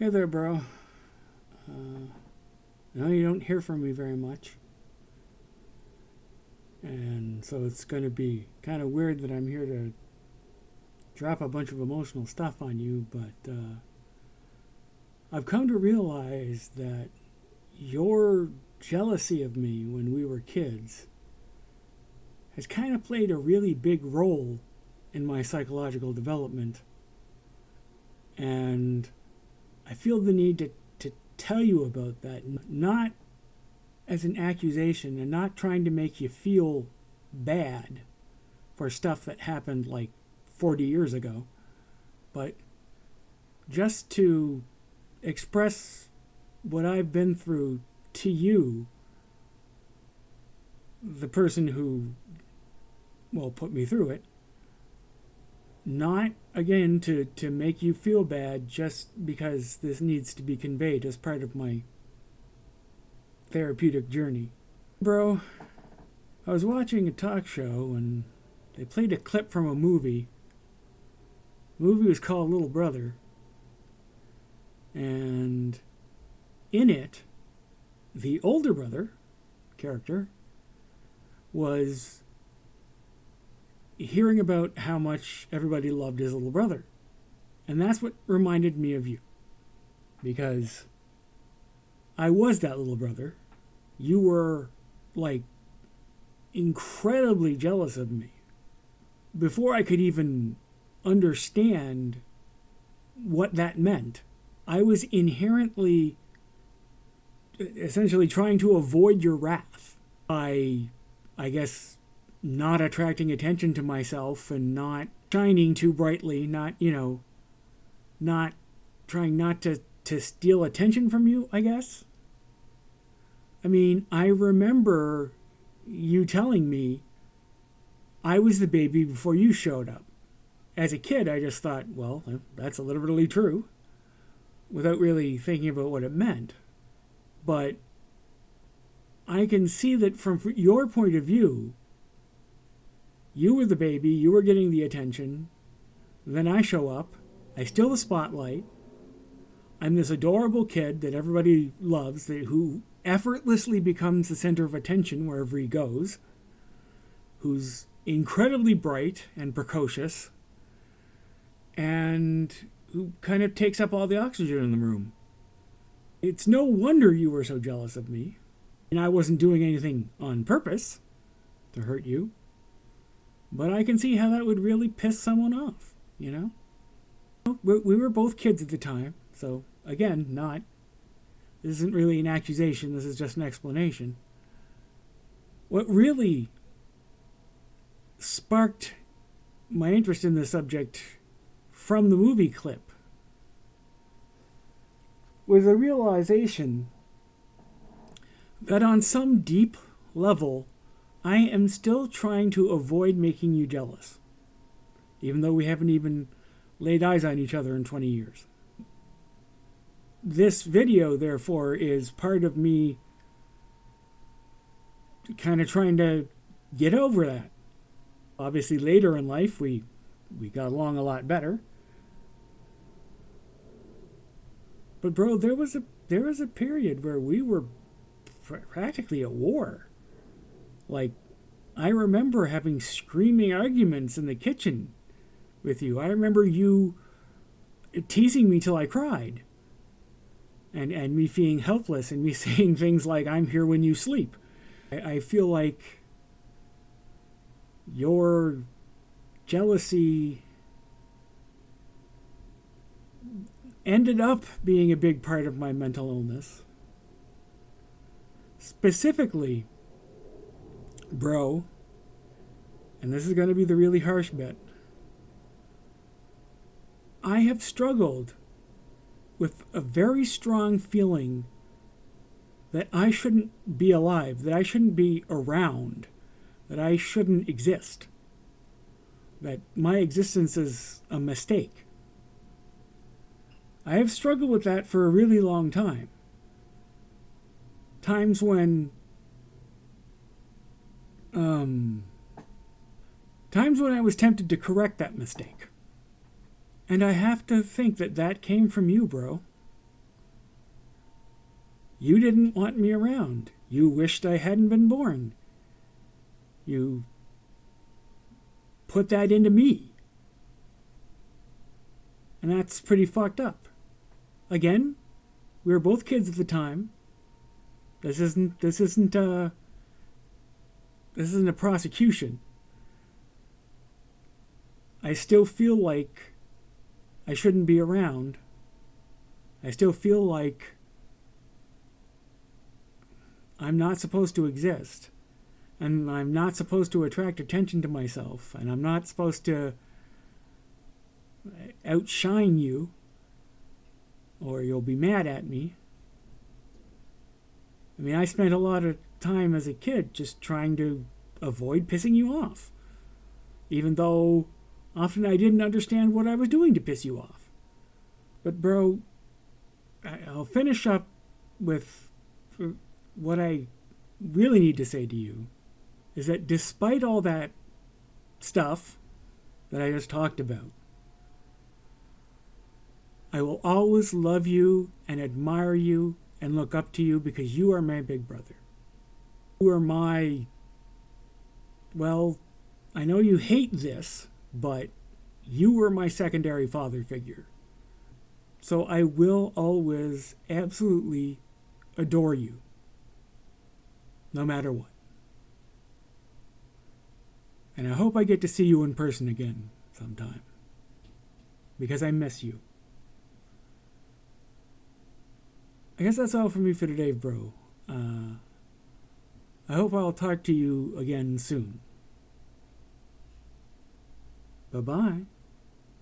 Hey there, bro. I know you don't hear from me very much. And so it's going to be kind of weird that I'm here to drop a bunch of emotional stuff on you, but I've come to realize that your jealousy of me when we were kids has kind of played a really big role in my psychological development. And I feel the need to tell you about that, not as an accusation and not trying to make you feel bad for stuff that happened like 40 years ago, but just to express what I've been through to you, the person who, well, put me through it. Not, again, to make you feel bad, just because this needs to be conveyed as part of my therapeutic journey. Bro, I was watching a talk show and they played a clip from a movie. The movie was called Little Brother. And in it, the older brother character was hearing about how much everybody loved his little brother. And that's what reminded me of you. Because I was that little brother. You were, like, incredibly jealous of me. Before I could even understand what that meant, I was inherently, essentially trying to avoid your wrath by, I guess, not attracting attention to myself and not shining too brightly, not trying not to steal attention from you, I guess. I mean, I remember you telling me I was the baby before you showed up. As a kid, I just thought, well, that's literally true, without really thinking about what it meant. But I can see that from your point of view, you were the baby, you were getting the attention, then I show up, I steal the spotlight, I'm this adorable kid that everybody loves, who effortlessly becomes the center of attention wherever he goes, who's incredibly bright and precocious, and who kind of takes up all the oxygen in the room. It's no wonder you were so jealous of me. And I wasn't doing anything on purpose to hurt you. But I can see how that would really piss someone off, you know? We were both kids at the time, so again, this isn't really an accusation, this is just an explanation. What really sparked my interest in the subject from the movie clip was a realization that on some deep level, I am still trying to avoid making you jealous, even though we haven't even laid eyes on each other in 20 years. This video, therefore, is part of me kind of trying to get over that. Obviously, later in life, we got along a lot better. But bro, there was a period where we were practically at war. Like, I remember having screaming arguments in the kitchen with you. I remember you teasing me till I cried. And me feeling helpless and me saying things like, I'm here when you sleep. I feel like your jealousy ended up being a big part of my mental illness. Specifically, bro, and this is going to be the really harsh bit, I have struggled with a very strong feeling that I shouldn't be alive, that I shouldn't be around, that I shouldn't exist, that my existence is a mistake. I have struggled with that for a really long time. Times when I was tempted to correct that mistake. And I have to think that came from you, bro. You didn't want me around. You wished I hadn't been born. You put that into me. And that's pretty fucked up. Again, we were both kids at the time. This isn't a prosecution. I still feel like I shouldn't be around. I still feel like I'm not supposed to exist. And I'm not supposed to attract attention to myself. And I'm not supposed to outshine you, or you'll be mad at me. I mean, I spent a lot of time as a kid just trying to avoid pissing you off. Even though often I didn't understand what I was doing to piss you off. But bro, I'll finish up with what I really need to say to you, is that despite all that stuff that I just talked about, I will always love you and admire you and look up to you because you are my big brother. You are my, well, I know you hate this, but you were my secondary father figure. So I will always absolutely adore you, no matter what. And I hope I get to see you in person again sometime, because I miss you. I guess that's all for me for today, bro. I hope I'll talk to you again soon. Bye-bye.